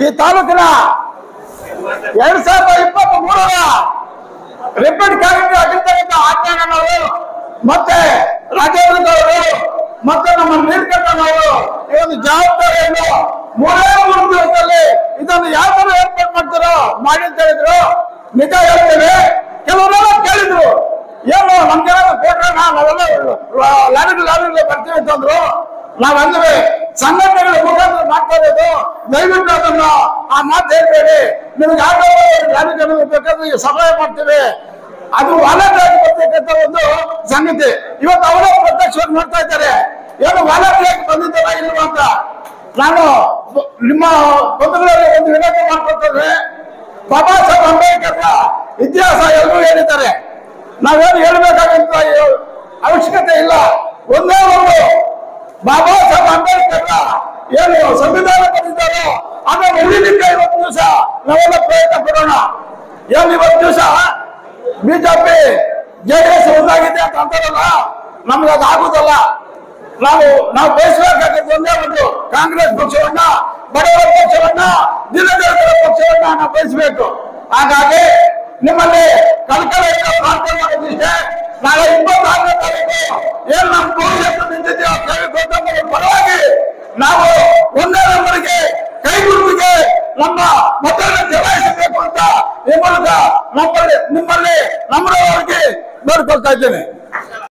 ಈ ತಾಲೂಕಿನ 2023ರ repeat cabinet ಆಗಿರ್ತಕ್ಕಂಥ ಆಜ್ಞಾನವರು ಮತ್ತೆ ರಾಜೇಂದ್ರವರು ಮತ್ತೆ ನಮ್ಮ ನೀಲಕಂಠನವರು ಈ ಒಂದು ಜವಾಬ್ದಾರಿಯನ್ನು 3 ದಿವಸದಲ್ಲಿ ಇದನ್ನು ಯಾವ ತರ ಏರ್ಪಾಡು ಮಾಡ್ತಾರೋ ಮಾಡಿ ಅಂತ ಹೇಳಿದ್ರು. ನಿಜ ಹೇಳ್ತೇವೆ, ಕೆಲವರೆಲ್ಲ ಕೇಳಿದ್ರು ಏನು ನಮ್ಗೆಲ್ಲ ಕೊಟ್ರೆ ನಾವೆಲ್ಲ ಲಾರಿ ಬರ್ತೀವಿ ಅಂತಂದ್ರು. ನಾವಂದ್ರೆ ಸಂಘಟನೆಗಳ ಮುಖಾಂತರ ಮಾಡ್ತಾ ಇರೋದು, ದಯವಿಟ್ಟು ಅದನ್ನ ಆ ಮಾತು ಹೇಳ್ಬೇಡಿ. ನಿಮ್ಗೆ ಲಾರಿ ಬೇಕಾದ್ರೆ ಸಹಾಯ ಮಾಡ್ತೀವಿ, ಅದು ವಾಲಂಟಿಯರ್ ಬರ್ತಕ್ಕಂಥ ಒಂದು ಸಂಗತಿ. ಇವತ್ತು ಅವರೇ ಪ್ರತ್ಯಕ್ಷವಾಗಿ ನೋಡ್ತಾ ಇದ್ದಾರೆ, ಏನು ವಾಲಂಟಿಯರ್ ಬಂದಿದ್ದಾರ ಇಲ್ವಾ ಅಂತ. ನಾನು ನಿಮ್ಮ ಬಂಧುಗಳಲ್ಲಿ ಒಂದು ವಿನಂತಿ ಮಾಡ್ಕೊಳ್ತೇನೆ. ಬಾಬಾ ಸಾಹೇಬ್ ಅಂಬೇಡ್ಕರ್ ಇತಿಹಾಸ ಎಲ್ಲರೂ ಹೇಳಿದ್ದಾರೆ, ನಾವೇನು ಹೇಳ್ಬೇಕಾಗಂತ ಅವಶ್ಯಕತೆ ಇಲ್ಲ. ಒಂದೇ ಒಂದು ಬಾಬಾ ಸಾಹೇಬ್ ಅಂಬೇಡ್ಕರ್ ಏನು ಸಂವಿಧಾನ ಬರೆದಿದ್ದಾರೋ ಅದನ್ನು ಉಳಿಲಿಕ್ಕೆ ಇವತ್ತು ದಿವಸ ನಾವೆಲ್ಲ ಪ್ರಯತ್ನ ಪಡೋಣ. ಏನು ಇವತ್ತು ದಿವಸ ಬಿಜೆಪಿ JDS ಒಂದಾಗಿದೆ ಅಂತ ಅಂತಾರಲ್ಲ, ನಮ್ಗೆ ಅದು ಆಗುದಲ್ಲ. ನಾವು ಬಯಸಬೇಕಾಗಿದ್ದು ಒಂದೇ ಒಂದು ಕಾಂಗ್ರೆಸ್ ಪಕ್ಷವನ್ನ, ಬಡವರ ಪಕ್ಷವನ್ನ, ದಿನದಲಿತರ ಪಕ್ಷವನ್ನ ನಾವು ಬಯಸಬೇಕು. ಹಾಗಾಗಿ ನಿಮ್ಮಲ್ಲಿ ಕಳಕಳಿಯಿಂದ ಪ್ರಾರ್ಥನೆ ಮಾಡೋದಿಷ್ಟೇ. ನಾಳೆ 26ನೇ ತಾರೀಕು ಏನು ನಮ್ಮ ಭವಿಷ್ಯತ್ತು ನಿಂತಿದೆಯೋ ಪರವಾಗಿ ನಾವು 1ನೇ ನಂಬರ್ಗೆ ಕೈ ಗುರುತಿಗೆ ನಮ್ಮ ಮತವನ್ನು ಚಲಾಯಿಸಬೇಕು ಅಂತ ಈ ಮೂಲಕ ನಿಮ್ಮಲ್ಲಿ ನಮ್ರವರಿಗೆ ಬೇಡ್ಕೊಳ್ತಾ ಇದ್ದೇನೆ.